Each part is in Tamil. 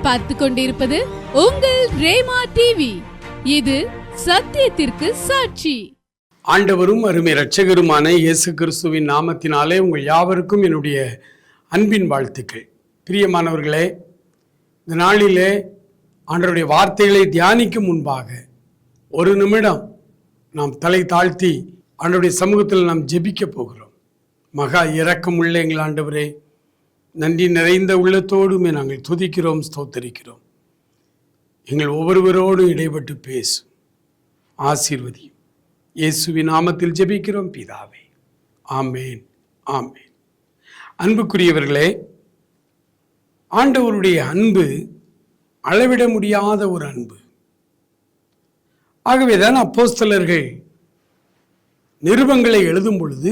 நீங்கள் பார்த்து கொண்டிருப்பது உங்கள் ரேமா டிவி. இது சத்தியத்திற்கு சாட்சி. ஆண்டவரும் அருமை இரட்சகருமான இயேசு கிறிஸ்துவின் நாமத்தினாலே உங்கள் யாவருக்கும் என்னுடைய அன்பின் வாழ்த்துக்கள். பிரியமானவர்களே, இந்த நாளிலே ஆண்டவருடைய வார்த்தைகளை தியானிக்கும் முன்பாக ஒரு நிமிடம் நாம் தலை தாழ்த்தி ஆண்டவருடைய சமூகத்தில் நாம் ஜெபிக்க போகிறோம். மகா இரக்கமுள்ள எங்கள் ஆண்டவரே, நன்றி நிறைந்த உள்ளத்தோடுமே நாங்கள் துதிக்கிறோம், ஸ்தோத்தரிக்கிறோம். எங்கள் ஒவ்வொருவரோடும் இடைப்பட்டு பேசும், ஆசீர்வதியும். இயேசுவின் நாமத்தில் ஜெபிக்கிறோம் பிதாவே, ஆமேன், ஆமேன். அன்புக்குரியவர்களே, ஆண்டவருடைய அன்பு அளவிட முடியாத ஒரு அன்பு. ஆகவேதான் அப்போஸ்தலர்கள் நிருபங்களை எழுதும் பொழுது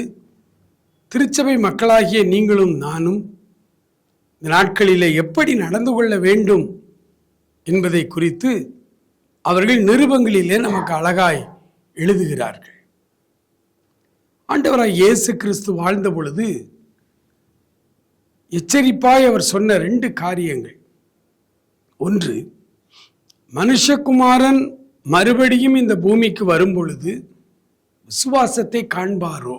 திருச்சபை மக்களாகிய நீங்களும் நானும் இந்த நாட்களிலே எப்படி நடந்து கொள்ள வேண்டும் என்பதை குறித்து அவர்கள் நிருபங்களிலே நமக்கு அழகாய் எழுதுகிறார்கள். ஆண்டவராய் இயேசு கிறிஸ்து வாழ்ந்த பொழுது எச்சரிப்பாய் அவர் சொன்ன 2 காரியங்கள். ஒன்று, மனுஷகுமாரன் மறுபடியும் இந்த பூமிக்கு வரும் பொழுது விசுவாசத்தை காண்பாரோ.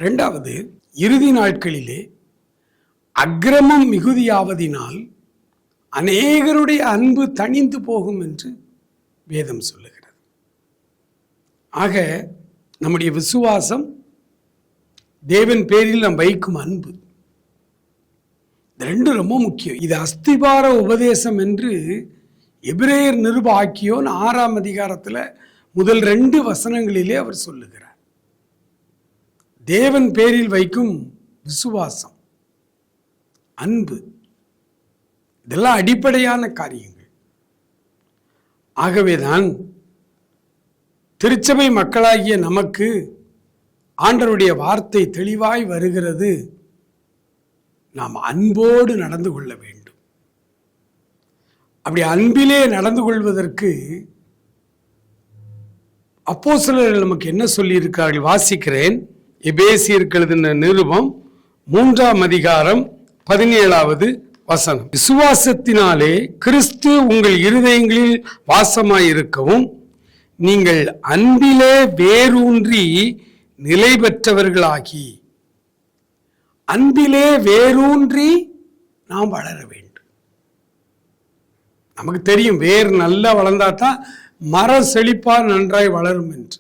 2வது, இறுதி நாட்களிலே அக்கிரமம் மிகுதியாவதினால் அநேகருடைய அன்பு தணிந்து போகும் என்று வேதம் சொல்லுகிறது. ஆக நம்முடைய விசுவாசம், தேவன் பேரில் நாம் வைக்கும் அன்பு, இந்த 2 ரொம்ப முக்கியம். இது அஸ்திபார உபதேசம் என்று எபிரேயர் நிருப ஆக்கியோன் 6ஆம் அதிகாரத்தில் முதல் 2 வசனங்களிலே அவர் சொல்லுகிறார். தேவன் பேரில் வைக்கும் விசுவாசம், அன்பு, இதெல்லாம் அடிப்படையான காரியங்கள். ஆகவேதான் திருச்சபை மக்களாகிய நமக்கு ஆண்டவருடைய வார்த்தை தெளிவாய் வருகிறது. நாம் அன்போடு நடந்து கொள்ள வேண்டும். அப்படி அன்பிலே நடந்து கொள்வதற்கு அப்போஸ்தலர்கள் நமக்கு என்ன சொல்லியிருக்கிறார்கள் வாசிக்கிறேன். எபேசியருக்கு எழுதின நிருபம் 3ஆம் அதிகாரம் 17வது வசனம். விசுவாசத்தினாலே கிறிஸ்து உங்கள் இருதயங்களில் வாசமாயிருக்கவும் நீங்கள் அன்பிலே வேரூன்றி நிலை பெற்றவர்களாகி. அன்பிலே வேரூன்றி நாம் வளர வேண்டும். நமக்கு தெரியும், வேர் நல்லா வளர்ந்தா தான் மரம் செழிப்பா நன்றாய் வளரும் என்று.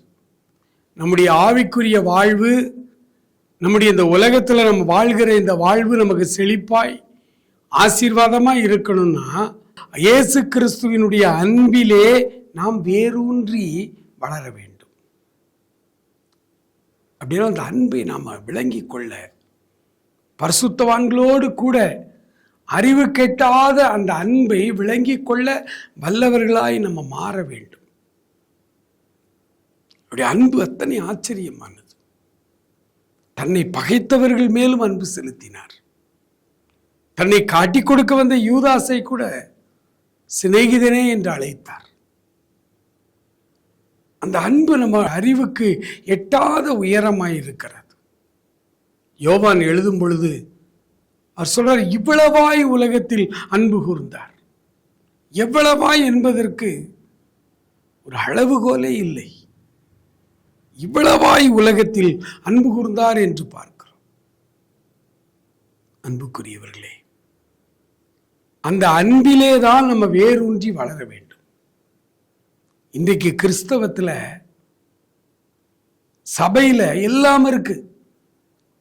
நம்முடைய ஆவிக்குரிய வாழ்வு, நம்முடைய இந்த உலகத்தில் நம்ம வாழ்கிற இந்த வாழ்வு நமக்கு செழிப்பாய் ஆசீர்வாதமாய் இருக்கணும்னா இயேசு கிறிஸ்துவினுடைய அன்பிலே நாம் வேரூன்றி வளர வேண்டும். அப்படின்னா அந்த அன்பை நாம் விளங்கி கொள்ள, பரிசுத்தவான்களோடு கூட அறிவு கெட்டாத அந்த அன்பை விளங்கி கொள்ள வல்லவர்களாய் நம்ம மாற வேண்டும். அப்படி அன்பு அத்தனை ஆச்சரியமானது. தன்னை பகைத்தவர்கள் மேலும் அன்பு செலுத்தினார். தன்னை காட்டிக் கொடுக்க வந்த யூதாசை கூட சிநேகிதனே என்று அழைத்தார். அந்த அன்பு நம்ம அறிவுக்கு எட்டாத உயரமாய் இருக்கிறது. யோவான் எழுதும் பொழுது அவர் சொல்றார், இவ்வளவாய் உலகத்தில் அன்பு கூர்ந்தார். எவ்வளவாய் என்பதற்கு ஒரு அளவுகோலே இல்லை. இவ்வளவாய் உலகத்தில் அன்பு கூர்ந்தார் என்று பார்க்கிறோம். அன்புக்குரியவர்களே, அந்த அன்பிலே தான் நம்ம வேரூன்றி வளர வேண்டும். இன்றைக்கு கிறிஸ்தவத்தில் சபையில் எல்லாம் இருக்கு.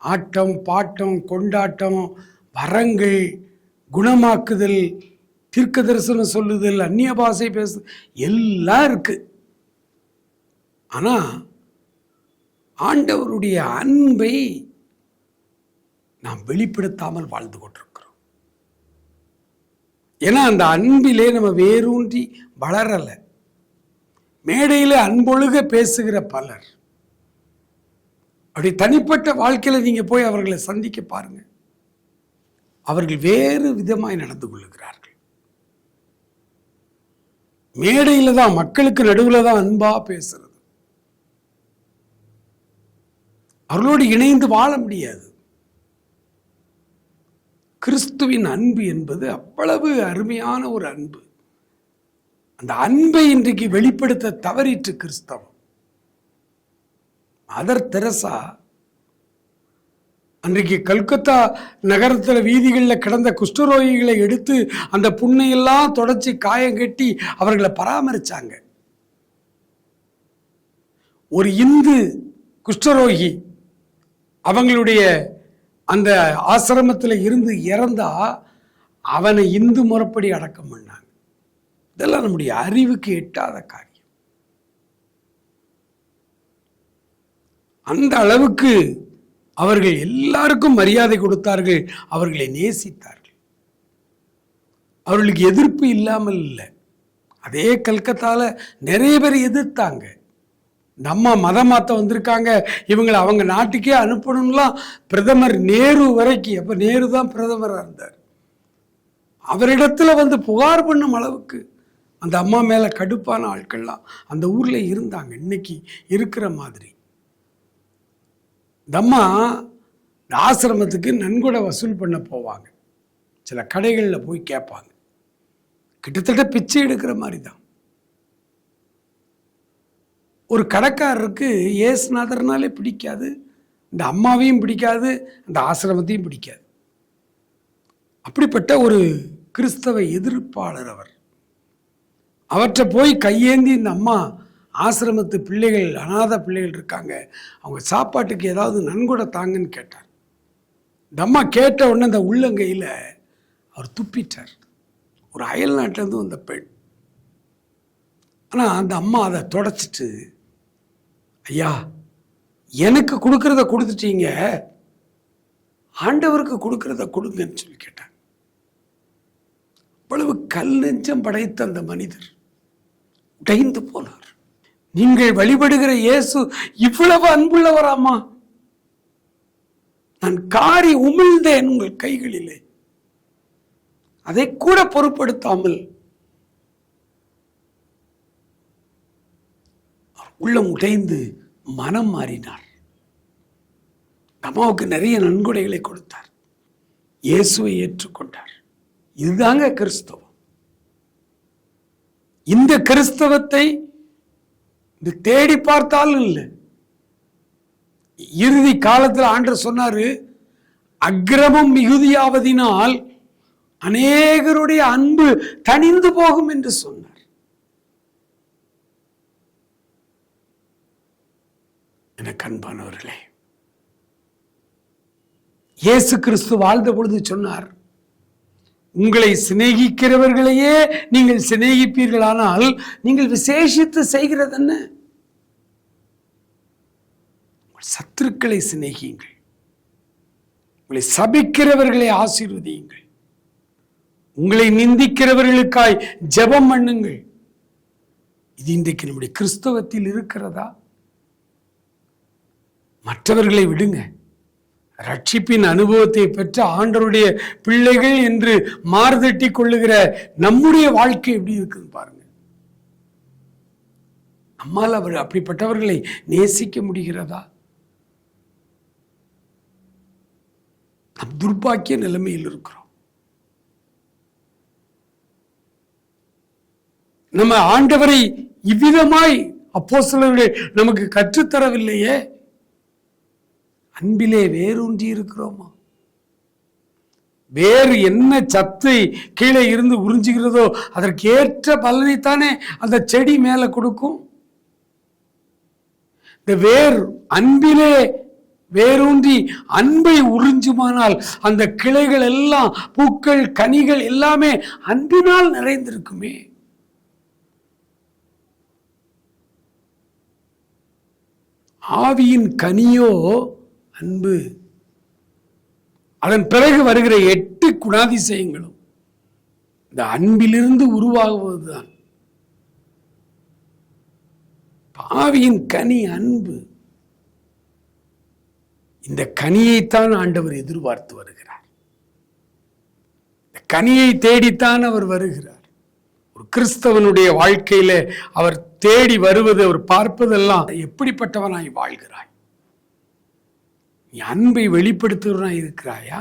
ஆட்டம், பாட்டம், கொண்டாட்டம், வரங்கள், குணமாக்குதல், தீர்க்க தரிசனம் சொல்லுதல், அந்நிய பாஷை பேசு, எல்லாம் இருக்கு. ஆனா ஆண்டவருடைய அன்பை நாம் வெளிப்படுத்தாமல் வாழ்ந்து கொண்டிருக்கிறோம். ஏன்னா அந்த அன்பிலே நம்ம வேரூன்றி வளரலை. மேடையில் அன்பொழுக பேசுகிற பலர், அப்படி தனிப்பட்ட வாழ்க்கையில் நீங்க போய் அவர்களை சந்திக்க பாருங்க, அவர்கள் வேறு விதமாய் நடந்து கொள்ளுகிறார்கள். மேடையில் தான், மக்களுக்கு நடுவில் தான் அன்பா பேசுறது. அவர்களோடு இணைந்து வாழ முடியாது. கிறிஸ்துவின் அன்பு என்பது அவ்வளவு அருமையான ஒரு அன்பு. அந்த அன்பை இன்றைக்கு வெளிப்படுத்த தவறிற்று கிறிஸ்தவம். மதர் தெரசா அன்றைக்கு கல்கத்தா நகரத்தில் வீதிகளில் கிடந்த குஷ்டரோகிகளை எடுத்து அந்த புண்ணையெல்லாம் தொடச்சி காயம் கட்டி அவர்களை பராமரிச்சாங்க. ஒரு இந்து குஷ்டரோகி அவங்களுடைய அந்த ஆசிரமத்தில் இருந்து இறந்தா அவனை இந்து முறைப்படி அடக்கம் பண்ணாங்க. இதெல்லாம் நம்முடைய அறிவுக்கு எட்டாத காரியம். அந்த அளவுக்கு அவர்கள் எல்லாருக்கும் மரியாதை கொடுத்தார்கள், அவர்களை நேசித்தார்கள். அவர்களுக்கு எதிர்ப்பு இல்லாமல் இல்லை. அதே கல்கத்தால நிறைய பேர் எதிர்த்தாங்க. நம்ம மதம் மாற்ற வந்திருக்காங்க, இவங்களை அவங்க நாட்டுக்கே அனுப்பணும்லாம் பிரதமர் நேரு வரைக்கும், அப்போ நேரு தான் பிரதமராக இருந்தார், அவரிடத்துல வந்து புகார் பண்ணும் அளவுக்கு அந்த அம்மா மேலே கடுப்பான ஆட்கள்லாம் அந்த ஊரில் இருந்தாங்க. இன்னைக்கு இருக்கிற மாதிரி இந்த அம்மா ஆசிரமத்துக்கு நன்கொடை வசூல் பண்ண போவாங்க. சில கடைகளில் போய் கேட்பாங்க. கிட்டத்தட்ட பிச்சை எடுக்கிற மாதிரி தான். ஒரு கடைக்காரருக்கு இயேசுநாதர்னாலே பிடிக்காது, இந்த அம்மாவையும் பிடிக்காது, அந்த ஆசிரமத்தையும் பிடிக்காது. அப்படிப்பட்ட ஒரு கிறிஸ்தவ எதிர்ப்பாளர் அவர். அவற்றை போய் கையேந்தி இந்த அம்மா ஆசிரமத்து பிள்ளைகள், அநாத பிள்ளைகள் இருக்காங்க, அவங்க சாப்பாட்டுக்கு ஏதாவது நன்கொடை தாங்கன்னு கேட்டார். இந்த அம்மா கேட்ட உடனே அந்த உள்ளங்கையில் அவர் துப்பிட்டார். ஒரு அயல் நாட்டிலேருந்து வந்த பெண். ஆனால் அந்த அம்மா அதை தொடச்சிட்டு, ஐயா எனக்கு கொடுக்கறத கொடுத்துட்டீங்க, ஆண்டவருக்கு கொடுக்கறத கொடுங்கன்னு சொல்லி கேட்டாங்க. அவ்வளவு கல் நெஞ்சம் படைத்த அந்த மனிதர் உடைந்து போனார். நீங்கள் வழிபடுகிற இயேசு இவ்வளவு அன்புள்ளவராமா? நான் காரி உமிழ்ந்தேன் உங்கள் கைகளிலே, அதை கூட பொருட்படுத்தாமல் உள்ளம் உடைந்து மனம் மாறினார். அம்மாவுக்கு நிறைய நன்கொடைகளை கொடுத்தார், இயேசுவை ஏற்றுக்கொண்டார். இதுதாங்க கிறிஸ்தவம். இந்த கிறிஸ்தவத்தை தேடி பார்த்தாலும் இல்லை. இறுதி காலத்தில் ஆண்டவர் சொன்னாரு, அக்கிரமம் மிகுதியாவதினால் அநேகருடைய அன்பு தணிந்து போகும் என்று சொன்னார். எனக்கு அன்பானவர்களே, இயேசு கிறிஸ்து வாழ்ந்த பொழுது சொன்னார், உங்களை சிநேகிக்கிறவர்களையே நீங்கள் சிநேகிப்பீர்களானால் நீங்கள் விசேஷித்து செய்கிறது என்ன? சத்துருக்களை சிநேகியுங்கள், உங்களை சபிக்கிறவர்களை ஆசீர்வதியுங்கள், உங்களை நிந்திக்கிறவர்களுக்காய் ஜெபம் பண்ணுங்கள். இது இன்றைக்கு நம்முடைய கிறிஸ்தவத்தில் இருக்கிறதா? மற்றவர்களை விடுங்க, ரட்சிப்பின் அனுபவத்தை பெற்ற ஆண்டவருடைய பிள்ளைகள் என்று மார்தட்டி கொள்ளுகிற நம்முடைய வாழ்க்கை எப்படி இருக்குன்னு பாருங்க. நம்மால் அவர் அப்படிப்பட்டவர்களை நேசிக்க முடிகிறதா? நம் துர்பாக்கிய நிலைமையில் இருக்கிறோம். நம்ம ஆண்டவரை இவ்விதமாய் அப்போஸ்தலர்கள் நமக்கு கற்றுத்தரவில்லையே. அன்பிலே வேரூன்றி இருக்கிறோமா? வேறு என்ன சத்தை கீழே இருந்து உறிஞ்சுகிறதோ அதற்கு ஏற்ற பலனைத்தானே அந்த செடி மேல கொடுக்கும். இந்த வேர் அன்பிலே வேரூன்றி அன்பை உறிஞ்சுமானால் அந்த கிளைகள் எல்லாம், பூக்கள், கனிகள் எல்லாமே அன்பினால் நிறைந்திருக்குமே. ஆவியின் கனியோ அன்பு. அதன் பிறகு வருகிற 8 குணாதிசயங்களும் இந்த அன்பிலிருந்து உருவாகுவதுதான். ஆவியின் கனி அன்பு. இந்த கனியைத்தான் ஆண்டவர் எதிர்பார்த்து வருகிறார். இந்த கனியை தேடித்தான் அவர் வருகிறார். ஒரு கிறிஸ்தவனுடைய வாழ்க்கையில அவர் தேடி வருவது, அவர் பார்ப்பதெல்லாம் எப்படிப்பட்டவனாய் வாழ்கிறாய், நீ அன்பை வெளிப்படுத்துவனாய் இருக்கிறாயா?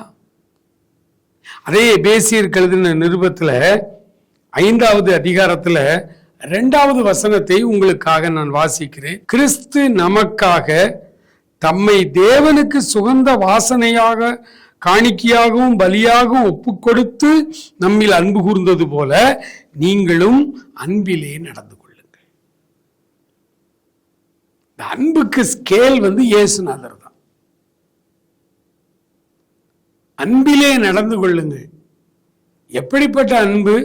அதே எபேசியருக்கு எழுதின நிருபத்தில் 5வது அதிகாரத்தில் 2வது வசனத்தை உங்களுக்காக நான் வாசிக்கிறேன். கிறிஸ்து நமக்காக தம்மை தேவனுக்கு சுகந்த வாசனையாக காணிக்கையாகவும் பலியாகவும் ஒப்புக்கொடுத்து நம்மில் அன்பு கூர்ந்தது போல நீங்களும் அன்பிலே நடந்து கொள்ளுங்கள். இந்த அன்புக்கு ஸ்கேல் இயேசுநாதர் தான். அன்பிலே நடந்து கொள்ளுங்கள். எப்படிப்பட்ட அன்பு?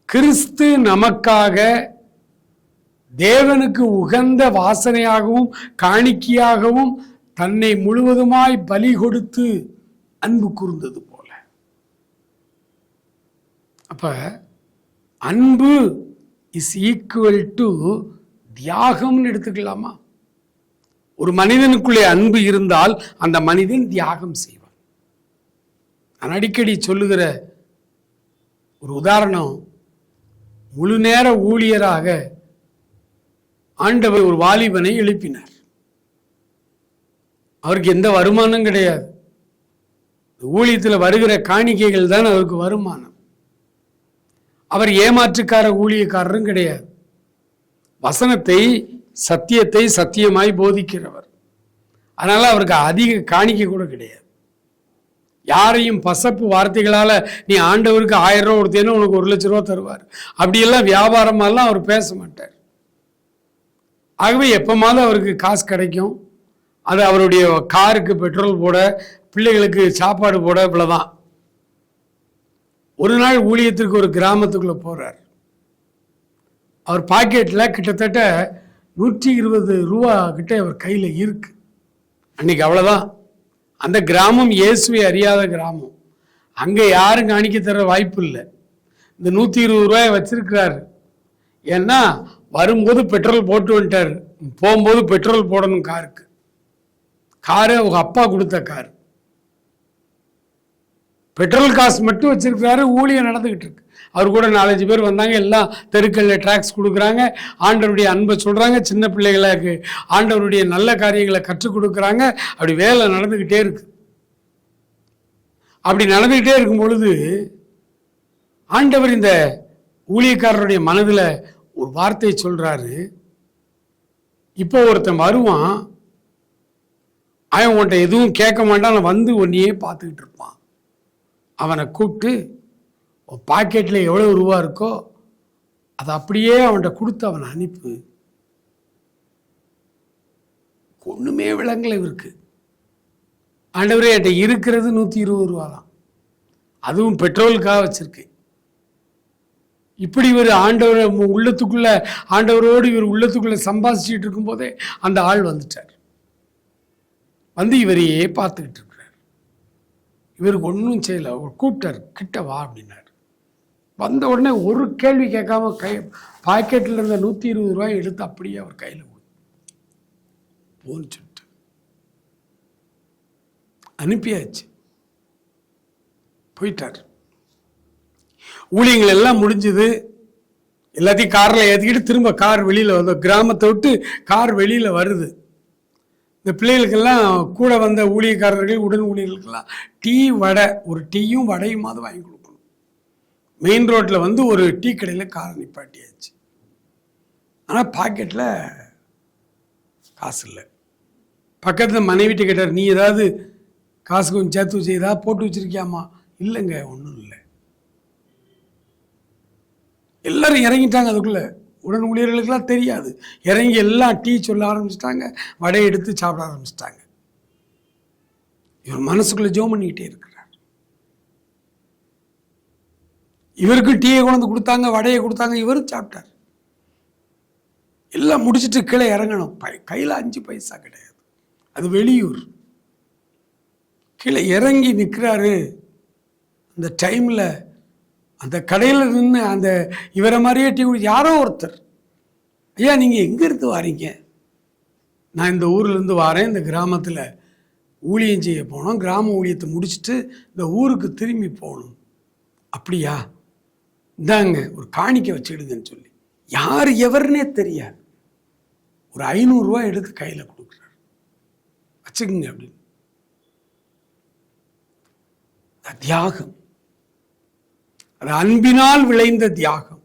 கிறிஸ்து நமக்காக தேவனுக்கு உகந்த வாசனையாகவும் காணிக்கையாகவும் தன்னை முழுவதுமாய் பலி கொடுத்து அன்பு கூர்ந்தது போல. அப்ப அன்பு இஸ் ஈக்குவல் டு தியாகம்னு எடுத்துக்கலாமா? ஒரு மனிதனுக்குள்ளே அன்பு இருந்தால் அந்த மனிதன் தியாகம் செய்வான். நான் அடிக்கடி சொல்லுகிற ஒரு உதாரணம், முழு நேர ஊழியராக ஆண்டவர் ஒரு வாலிபனை எழுப்பினார். அவருக்கு எந்த வருமானம் கிடையாது. ஊழியத்தில் வருகிற காணிக்கைகள் தான் அவருக்கு வருமானம். அவர் ஏமாற்றுக்கார ஊழியக்காரரும் கிடையாது. வசனத்தை சத்தியத்தை சத்தியமாய் போதிக்கிறவர். அதனால அவருக்கு அதிக காணிக்கை கூட கிடையாது. யாரையும் பசப்பு வார்த்தைகளால நீ ஆண்டவருக்கு 1000 ரூபா கொடுத்தேன்னு உனக்கு 1,00,000 ரூபா தருவார், அப்படியெல்லாம் வியாபாரமெல்லாம் அவர் பேச மாட்டார். ஆகவே எப்பமாவது அவருக்கு காசு கிடைக்கும், அது அவருடைய காருக்கு பெட்ரோல் போட, பிள்ளைகளுக்கு சாப்பாடு போட, இவ்வளவுதான். ஒரு நாள் ஊழியத்திற்கு ஒரு கிராமத்துக்குள்ள போறார். அவர் பாக்கெட்ல கிட்டத்தட்ட 120 ரூபா கிட்ட அவர் கையில இருக்கு. அன்னைக்கு அவ்வளவுதான். அந்த கிராமம் இயேசுவை அறியாத கிராமம். அங்க யாரும் காணிக்க தர வாய்ப்பு இல்லை. இந்த 120 ரூபாய் வச்சிருக்கிறாரு. ஏன்னா வரும்போது பெட்ரோல் போட்டு வந்துட்டார், போகும்போது பெட்ரோல் போடணும் காருக்கு. காரு அவங்க அப்பா கொடுத்த கார். பெட்ரோல் காசு மட்டும் வச்சிருக்கிறாரு. ஊழியம் நடந்துகிட்டு இருக்கு. அவர் கூட 4-5 பேர் வந்தாங்க. எல்லாம் தெருக்கல்ல டிராக்ஸ் கொடுக்குறாங்க, ஆண்டவருடைய அன்பை சொல்றாங்க, சின்ன பிள்ளைகளுக்கு ஆண்டவருடைய நல்ல காரியங்களை கற்றுக் கொடுக்குறாங்க. அப்படி வேலை நடந்துகிட்டே இருக்கு. அப்படி நடந்துகிட்டே இருக்கும் பொழுது ஆண்டவர் இந்த ஊழியக்காரருடைய மனதில் ஒரு வார்த்தை சொல்றாரு. இப்போ ஒருத்தன் வருவான், அவன் உன்கிட்ட எதுவும் கேட்க மாட்டான், வந்து ஒன்னையே பார்த்துக்கிட்டு இருப்பான். அவனை கூப்பிட்டு பாக்கெட்டில் எவ்வளோ ரூபா இருக்கோ அதை அப்படியே அவன்கிட்ட கொடுத்து அவனை அனுப்பு. ஒன்றுமே விளங்கலை இவருக்கு. ஆண்டவரே என்கிட்ட இருக்கிறது 120 ரூபா தான், அதுவும் பெட்ரோலுக்காக வச்சிருக்கேன். இப்படி இவர் ஆண்டவர் உள்ளத்துக்குள்ள, ஆண்டவரோடு இவர் உள்ளத்துக்குள்ள சம்பாதிச்சுட்டு இருக்கும் போதே அந்த ஆள் வந்துட்டார். வந்து இவரையே பார்த்துக்கிட்டு இருக்கிறார். இவருக்கு ஒன்றும் செய்யலை. அவர் கூப்பிட்டார், கிட்ட வா அப்படின்னார். வந்த உடனே ஒரு கேள்வி கேட்காம பாக்கெட்டில் இருந்த 120 ரூபாய் எடுத்து அப்படியே அவர் கையில் போன்னு சொல்லிட்டு அனுப்பியாச்சு. போயிட்டார். ஊழியங்கள் எல்லாம் முடிஞ்சது. எல்லாத்தையும் காரில் ஏற்றிக்கிட்டு திரும்ப கார் வெளியில் வந்து, கிராமத்தை விட்டு கார் வெளியில் வருது. இந்த பிள்ளைகளுக்கெல்லாம் கூட வந்த ஊழியக்காரர்கள், உடன் ஊழியர்களுக்கெல்லாம் டீ வடை, ஒரு டீயும் வடையுமாவது வாங்கி கொடுக்கணும். மெயின் ரோட்டில் வந்து ஒரு டீ கடையில் காரை நிப்பாட்டியாச்சு. ஆனால் பாக்கெட்டில் காசு இல்லை. பக்கத்தில் மனைவிட்ட கேட்டார், நீ ஏதாவது காசு கொஞ்சம் சேர்த்து வச்சு ஏதாவது போட்டு வச்சிருக்கியாமா? இல்லைங்க, ஒன்றும் இல்லை. எல்லாரும் இறங்கிட்டாங்க. அதுக்குள்ளே உடன் ஊழியர்களுக்கெல்லாம் தெரியாது. இறங்கி எல்லாம் டீ சொல்ல ஆரம்பிச்சிட்டாங்க, வடை எடுத்து சாப்பிட ஆரம்பிச்சிட்டாங்க. இவர் மனசுக்குள்ளே ஜெபம் பண்ணிக்கிட்டே இருக்கிறார். இவருக்கு டீயை கொண்டு கொடுத்தாங்க, வடையை கொடுத்தாங்க, இவரும் சாப்பிட்டார். எல்லாம் முடிச்சுட்டு கீழே இறங்கணும். கையில் 5 பைசா கிடையாது. அது வெளியூர். கீழே இறங்கி நிற்கிறாரு. அந்த டைமில் அந்த கடையில் நின்று அந்த இவரை மாதிரியே டீ குடி யாரோ ஒருத்தர், ஐயா நீங்கள் எங்கேருந்து வாரீங்க? நான் இந்த ஊர்லேருந்து வாரேன், இந்த கிராமத்தில் ஊழியம் செய்ய போனோம், கிராம ஊழியத்தை முடிச்சுட்டு இந்த ஊருக்கு திரும்பி போகணும். அப்படியா, இந்தாங்க ஒரு காணிக்கை வச்சுடுங்கன்னு சொல்லி, யார் எவருன்னே தெரியாது, ஒரு 500 ரூபாய் எடுத்து கையில் கொடுக்குறாரு. வச்சுக்குங்க அப்படின்னு. தியாகம், அது அன்பினால் விளைந்த தியாகம்.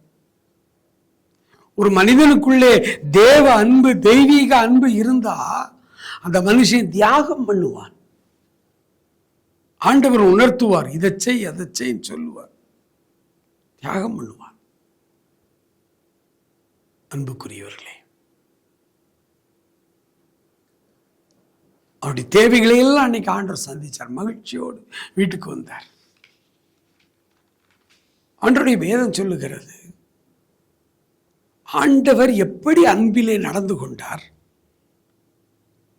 ஒரு மனிதனுக்குள்ளே தேவ அன்பு, தெய்வீக அன்பு இருந்தா அந்த மனுஷன் தியாகம் பண்ணுவான். ஆண்டவர் உணர்த்துவார், இதை செய் அதை செய் சொல்லுவார், தியாகம் பண்ணுவார். அன்புக்குரியவர்களே, அவருடைய தேவைகளை எல்லாம் அன்னைக்கு ஆண்டவர் சந்திச்சார். மகிழ்ச்சியோடு வீட்டுக்கு வந்தார். ஆண்டவருடைய வேதம் சொல்லுகிறது, ஆண்டவர் எப்படி அன்பிலே நடந்து கொண்டார்,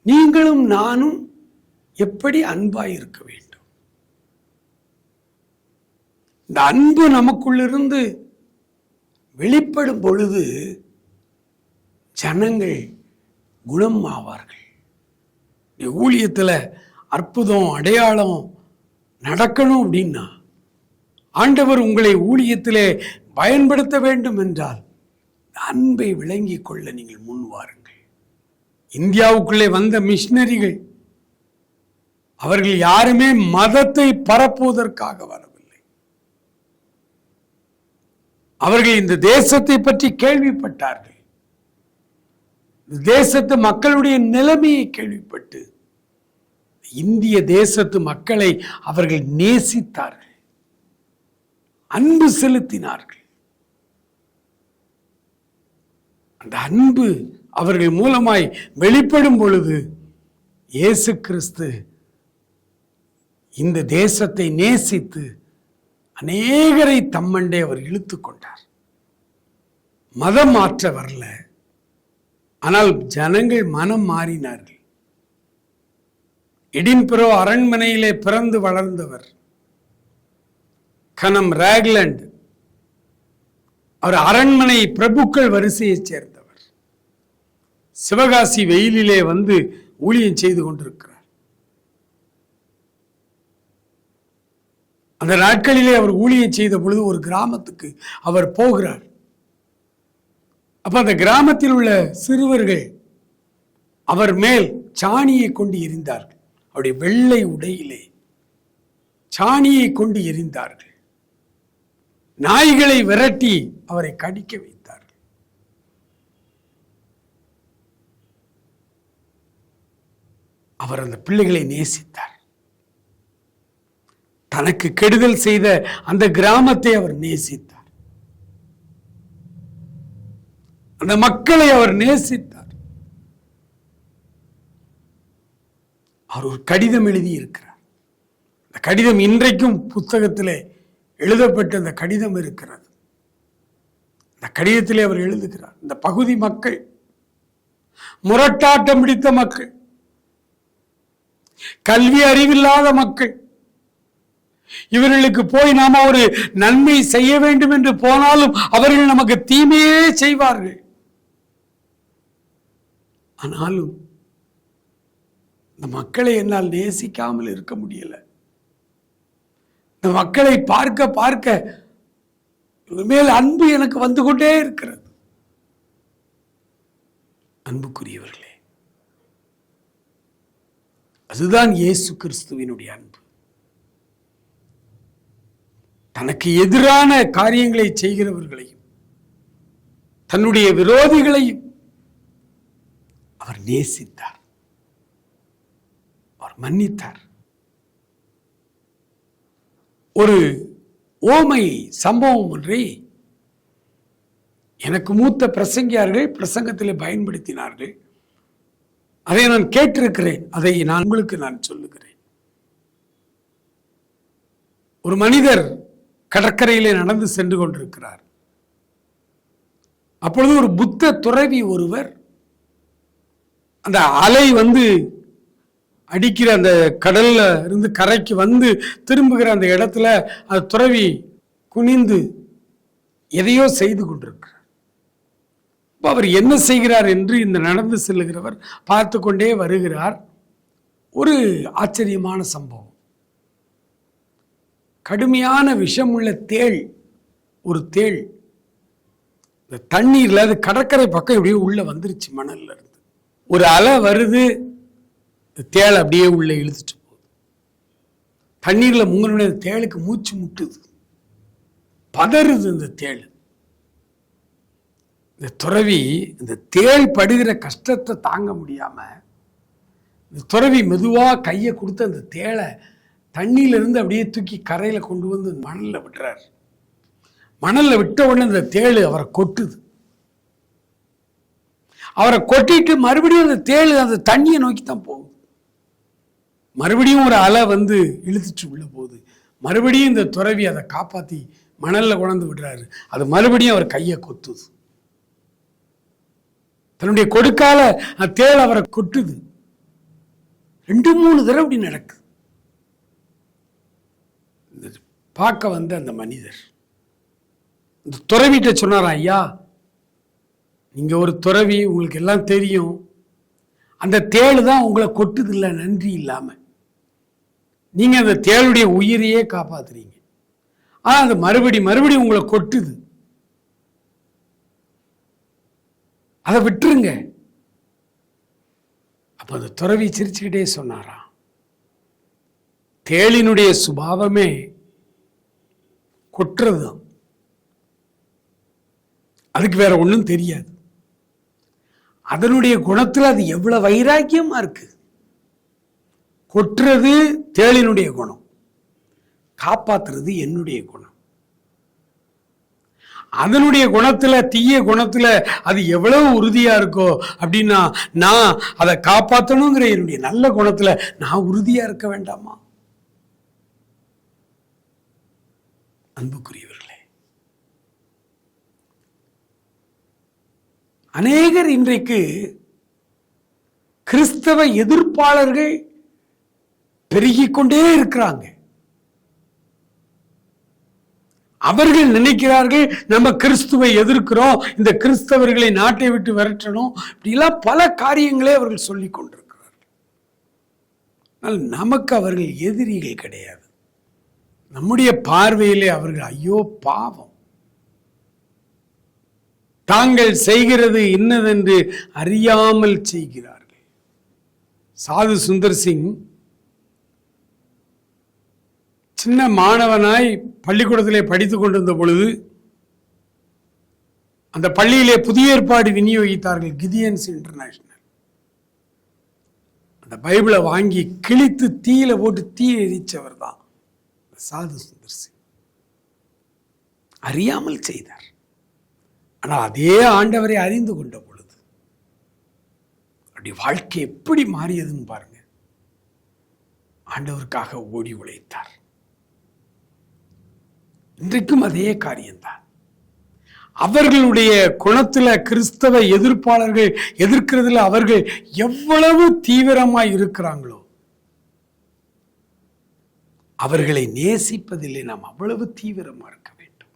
நீங்களும் நானும் எப்படி அன்பாய் இருக்க வேண்டும். இந்த அன்பு நமக்குள்ளிருந்து வெளிப்படும் பொழுது ஜனங்கள் குணம் ஆவார்கள். ஊழியத்தில் அற்புதம் அடையாளம் நடக்கணும் அப்படின்னா, ஆண்டவர் உங்களை ஊழியத்திலே பயன்படுத்த வேண்டும் என்றால் அன்பை விளங்கிக் கொள்ள நீங்கள் முன் வாருங்கள். இந்தியாவுக்குள்ளே வந்த மிஷனரிகள் அவர்கள் யாருமே மதத்தை பரப்புவதற்காக வரவில்லை. அவர்கள் இந்த தேசத்தை பற்றி கேள்விப்பட்டார்கள். தேசத்து மக்களுடைய நிலைமையை கேள்விப்பட்டு இந்திய தேசத்து மக்களை அவர்கள் நேசித்தார்கள், அன்பு செலுத்தினார்கள். அந்த அன்பு அவர்கள் மூலமாய் வெளிப்படும் பொழுது இயேசு கிறிஸ்து இந்த தேசத்தை நேசித்து அநேகரை தம்மண்டே அவர் இழுத்து கொண்டார். மதம் மாற்ற வரல, ஆனால் ஜனங்கள் மனம் மாறினார்கள். எடின்பரோ அரண்மனையிலே பிறந்து வளர்ந்தவர் கனம் ராக்லண்ட். அவர் அரண்மனை பிரபுக்கள் வரிசையைச் சேர்ந்தவர். சிவகாசி வெயிலிலே வந்து ஊழியம் செய்து கொண்டிருக்கிறார். அந்த நாட்களிலே அவர் ஊழியம் செய்த பொழுது ஒரு கிராமத்துக்கு அவர் போகிறார். அப்ப அந்த கிராமத்தில் உள்ள சிறுவர்கள் அவர் மேல் சாணியை கொண்டு எறிந்தார்கள். அவருடைய வெள்ளை உடையிலே சாணியை கொண்டு எறிந்தார்கள். நாய்களை விரட்டி அவரை கடிக்க வைத்தார்கள். அவர் அந்த பிள்ளைகளை நேசித்தார். தனக்கு கெடுதல் செய்த அந்த கிராமத்தை அவர் நேசித்தார். அந்த மக்களை அவர் நேசித்தார். அவர் ஒரு கடிதம் எழுதி இருக்கிறார். அந்த கடிதம் இன்றைக்கும் புத்தகத்திலே எழுதப்பட்ட அந்த கடிதம் இருக்கிறது. அந்த கடிதத்திலே அவர் எழுதுகிறார், இந்த பகுதி மக்கள் முரட்டாட்டம் பிடித்த மக்கள், கல்வி அறிவில்லாத மக்கள், இவர்களுக்கு போய் நாம ஒரு நன்மை செய்ய வேண்டும் என்று போனாலும் அவர்கள் நமக்கு தீமையே செய்வார்கள். ஆனாலும் இந்த மக்களை என்னால் நேசிக்காமல் இருக்க முடியல. இந்த மக்களை பார்க்க பார்க்க மேல் அன்பு எனக்கு வந்து கொண்டே இருக்கிறது. அன்புக்குரியவர்களே, அதுதான் இயேசு கிறிஸ்துவினுடைய அன்பு. தனக்கு எதிரான காரியங்களை செய்கிறவர்களையும் தன்னுடைய விரோதிகளையும் அவர் நேசித்தார், அவர் மன்னித்தார். ஒரு ஓமை சம்பவம் ஒன்றை எனக்கு மூத்த பிரசங்கியார்கள் பிரசங்கத்தில் பயன்படுத்தினார்கள். அதை நான் கேட்டிருக்கிறேன். அதை நான் உங்களுக்கு சொல்லுகிறேன். ஒரு மனிதர் கடற்கரையிலே நடந்து சென்று கொண்டிருக்கிறார். அப்பொழுது ஒரு புத்த துறவி ஒருவர் அந்த அலை வந்து அடிக்கிற அந்த கடல்ல இருந்து கரைக்கு வந்து திரும்புகிற அந்த இடத்துல அந்த துறவி குனிந்து எதையோ செய்து கொண்டிருக்கிறார். அவர் என்ன செய்கிறார் என்று இந்த நடந்து செல்லுகிறவர் பார்த்து கொண்டே வருகிறார். ஒரு ஆச்சரியமான சம்பவம். கடுமையான விஷமுள்ள தேள், ஒரு தேள் இந்த தண்ணீர்ல, அது கடற்கரை பக்கம் இப்படியே உள்ள வந்துருச்சு. மணல்ல இருந்து ஒரு அலை வருது, தேள் அப்படியே உள்ள இழுத்துட்டு போகுது. தண்ணீர்ல முங்கின தேளுக்கு மூச்சு முட்டுது, பதறுது. இந்த தேள், இந்த துறவி இந்த தேள் படுகிற கஷ்டத்தை தாங்க முடியாம இந்த துறவி மெதுவா கையை கொடுத்து அந்த தேளை தண்ணியில இருந்து அப்படியே தூக்கி கரையில கொண்டு வந்து மணல்ல விட்டுறாரு. மணல்ல விட்ட உடனே இந்த தேள் அவரை கொட்டுது. அவரை கொட்டிட்டு மறுபடியும் அந்த தேள் அந்த தண்ணியை நோக்கி தான் போகுது. மறுபடியும் ஒரு அலை வந்து இழுத்துட்டு உள்ள போகுது. மறுபடியும் இந்த துறவி அதை காப்பாத்தி மணல்ல கொண்டு விடுறாரு. அது மறுபடியும் அவர் கையை கொத்துது. தன்னுடைய கொடுக்கால தேள் அவரை கொட்டுது. 2-3 தடவை அப்படி நடக்குது. பார்க்க வந்த அந்த மனிதர் இந்த துறவிட்ட சொன்னாரா, ஐயா நீங்க ஒரு துறவி, உங்களுக்கு எல்லாம் தெரியும், அந்த தேள் தான் உங்களை கொட்டுது இல்லை நன்றி இல்லாம, நீங்க அந்த தேளுடைய உயிரையே காப்பாத்துறீங்க, ஆனா அது மறுபடியும் உங்களை கொட்டுது, அதை விட்டுருங்க. அப்ப அந்த துறவி சிரிச்சுக்கிட்டே சொன்னாரா, தேளினுடைய சுபாவமே கொட்டுறதுதான், அதுக்கு வேற ஒண்ணும் தெரியாது. அதனுடைய குணத்துல அது எவ்வளவு வைராக்கியமா இருக்கு. கொட்டுறது தேளினுடைய குணம், காப்பாத்துறது என்னுடைய குணம். அதனுடைய குணத்துல, தீய குணத்துல அது எவ்வளவு உறுதியா இருக்கோ அப்படின்னா நான் அதை காப்பாற்றணுங்கிற என்னுடைய நல்ல குணத்துல நான் உறுதியா இருக்க வேண்டாமா? அன்புக்குரியவர்களே, அநேகர் இன்றைக்கு கிறிஸ்தவ எதிர்ப்பாளர்கள் பெருகிக் கொண்டே இருக்கிறாங்க. அவர்கள் நினைக்கிறார்கள் நம்ம கிறிஸ்துவை எதிர்க்கிறோம், இந்த கிறிஸ்தவர்களை நாட்டை விட்டு விரட்டணும், இப்படிலாம் பல காரியங்களே அவர்கள் சொல்லிக் கொண்டிருக்கிறார்கள். ஆனால் நமக்கு அவர்கள் எதிரிகள் கிடையாது. நம்முடைய பார்வையிலே அவர்கள் ஐயோ பாவம், தாங்கள் செய்கிறது இன்னதென்று அறியாமல் செய்கிறார்கள். சாது சுந்தர் சிங் சின்ன மாணவனாய் பள்ளிக்கூடத்திலே படித்துக் கொண்டிருந்த பொழுது அந்த பள்ளியிலே புதிய ஏற்பாடு விநியோகித்தார்கள், கிதியன்ஸ் இன்டர்நேஷனல். அந்த பைபிளை வாங்கி கிழித்து தீயில போட்டு தீ எரிச்சவர் தான் சாது சுந்தர் சிங். அறியாமல் செய்தார். ஆனால் அதே ஆண்டவரை அறிந்து கொண்ட பொழுது அவருடைய வாழ்க்கை எப்படி மாறியதுன்னு பாருங்க. ஆண்டவருக்காக ஓடி உழைத்தார். இன்றைக்கும் அதே காரியம்தான். அவர்களுடைய குணத்துல கிறிஸ்தவ எதிர்ப்பாளர்கள் எதிர்க்கிறதுல அவர்கள் எவ்வளவு தீவிரமாய் இருக்கிறாங்களோ அவர்களை நேசிப்பதில்லை நாம் அவ்வளவு தீவிரமா இருக்க வேண்டும்.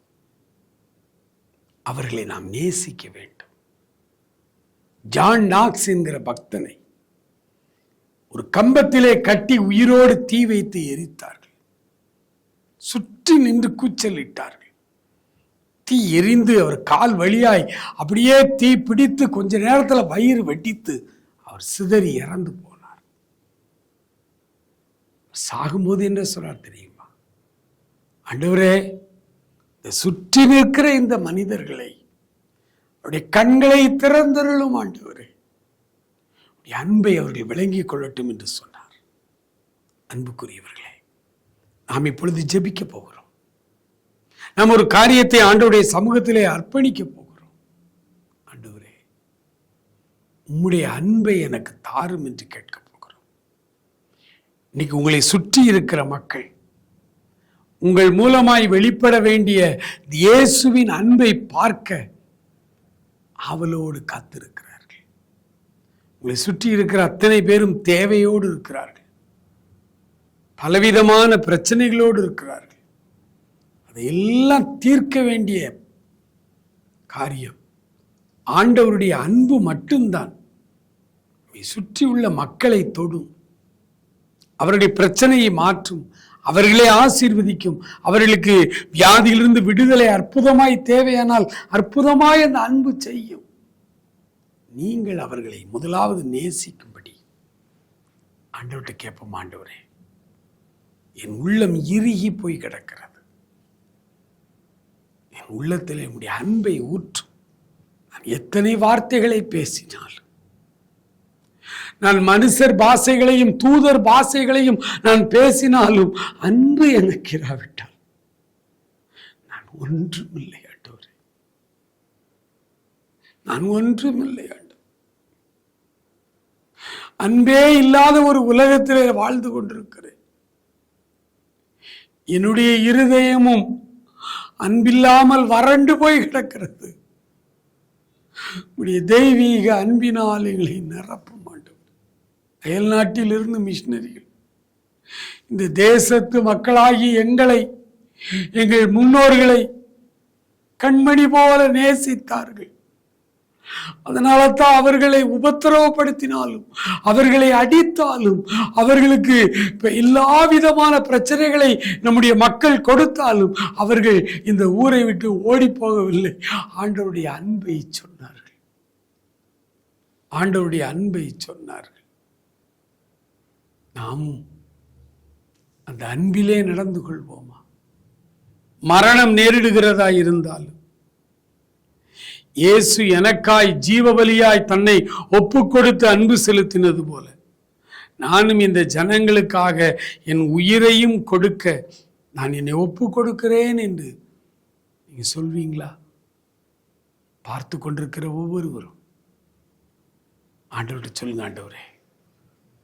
அவர்களை நாம் நேசிக்க வேண்டும். ஜான் நாக்ஸ் என்கிற பக்தனை ஒரு கம்பத்திலே கட்டி உயிரோடு தீ வைத்து எரித்தார்கள். சுற்றி நின்று கூச்சலிட்டார்கள். தீ எரிந்து அவர் கால் வழியாய் அப்படியே தீ பிடித்து கொஞ்ச நேரத்தில் வயிறு வெட்டித்து அவர் சிதறி இறந்து போனார். சாகும்போது என்ன சொல்றார் தெரியுமா? ஆண்டவரே, இந்த சுற்றி நிற்கிற இந்த மனிதர்களை அவருடைய கண்களை திறந்தருளும் ஆண்டவரே, அன்பை அவர்கள் விளங்கிக் கொள்ளட்டும் என்று சொன்னார். அன்புக்குரியவர்களே, நாம் இப்பொழுது ஜெபிக்க போகிறோம். நாம் ஒரு காரியத்தை ஆண்டவருடைய சமூகத்திலே அர்ப்பணிக்க போகிறோம். ஆண்டவரே, உம்முடைய அன்பை எனக்கு தாரும் என்று கேட்க போகிறோம். இன்னைக்கு உங்களை சுற்றி இருக்கிற மக்கள் உங்கள் மூலமாய் வெளிப்பட வேண்டிய இயேசுவின் அன்பை பார்க்க ஆவலோடு காத்திருக்கிறார்கள். உங்களை சுற்றி இருக்கிற அத்தனை பேரும் தேவையோடு இருக்கிறார்கள். பலவிதமான பிரச்சனைகளோடு இருக்கிறார்கள். அதையெல்லாம் தீர்க்க வேண்டிய காரியம் ஆண்டவருடைய அன்பு மட்டும்தான். சுற்றி உள்ள மக்களை தொடும், அவருடைய பிரச்சனையை மாற்றும், அவர்களை ஆசீர்வதிக்கும், அவர்களுக்கு வியாதியிலிருந்து விடுதலை அற்புதமாய் தேவையானால் அற்புதமாய் அந்த அன்பு செய்யும். நீங்கள் அவர்களை முதலாவது நேசிக்கும்படி ஆண்டவர்கிட்ட கேட்போம். ஆண்டவரே, என் உள்ளம் இறுகி போய் கிடக்கிறது. என் உள்ளத்தில் என்னுடைய அன்பை ஊற்றும். நான் எத்தனை வார்த்தைகளை பேசினாலும், நான் மனுஷர் பாஷைகளையும் தூதர் பாஷைகளையும் நான் பேசினாலும், அன்பு எனக்கு இராவிட்டால் நான் ஒன்றுமில்லை ஆண்டவரே, நான் ஒன்றுமில்லை ஆண்டவரே. அன்பே இல்லாத ஒரு உலகத்திலே வாழ்ந்து கொண்டிருக்கிறேன். என்னுடைய இருதயமும் அன்பில்லாமல் வறண்டு போய் கிடக்கிறது. உடைய தெய்வீக அன்பினால் எங்களை நிரப்பும் ஆண்டவர். அயல் நாட்டிலிருந்து மிஷினரிகள் இந்த தேசத்து மக்களாகி எங்களை, எங்கள் முன்னோர்களை கண்மணி போல நேசித்தார்கள். அதனால தான் அவர்களை உபத்திரவப்படுத்தினாலும், அவர்களை அடித்தாலும், அவர்களுக்கு எல்லா விதமான பிரச்சனைகளை நம்முடைய மக்கள் கொடுத்தாலும் அவர்கள் இந்த ஊரை விட்டு ஓடி போகவில்லை. ஆண்டவருடைய அன்பை சொன்னார்கள். ஆண்டவருடைய அன்பை சொன்னார்கள். நாம் அந்த அன்பிலே நடந்து கொள்வோமா? மரணம் நேரிடுகிறதா இருந்தாலும், இயேசு எனக்காய் ஜீவபலியாய் தன்னை ஒப்பு கொடுத்து அன்பு செலுத்தினது போல நானும் இந்த ஜனங்களுக்காக என் உயிரையும் கொடுக்க நான் என்னை ஒப்பு கொடுக்கிறேன் என்று நீங்க சொல்வீங்களா? பார்த்து கொண்டிருக்கிற ஒவ்வொருவரும் ஆண்டவர்கிட்ட சொல்லுங்க, ஆண்டவரே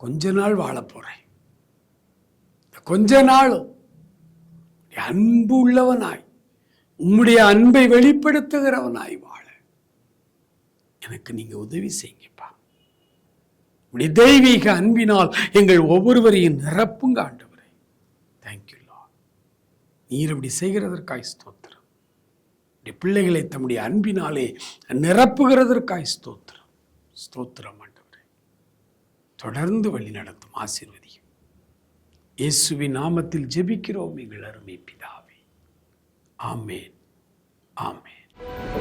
கொஞ்ச நாள் வாழ போறேன், கொஞ்ச நாளும் அன்பு உள்ளவனாய் உம்முடைய அன்பை வெளிப்படுத்துகிறவனாய் வாழ எனக்கு நீங்க உதவி செய்யுங்கப்பா. உடைய தெய்வீக அன்பினால் எங்கள் ஒவ்வொருவரையும் நிரப்புங்க ஆண்டவரே. Thank you Lord. நீர் இப்படி செய்கிறதற்காய் ஸ்தோத்திரம். உடைய பிள்ளைகளை தம்முடைய அன்பினாலே நிரப்புகிறதற்காய் ஸ்தோத்திரம். ஸ்தோத்திரம் ஆண்டவரே. தொடர்ந்து வழி நடத்தும், ஆசீர்வதியும். இயேசுவின் நாமத்தில் ஜெபிக்கிறோம் எங்கள் அருமை பிதாவே. ஆமென், ஆமென்.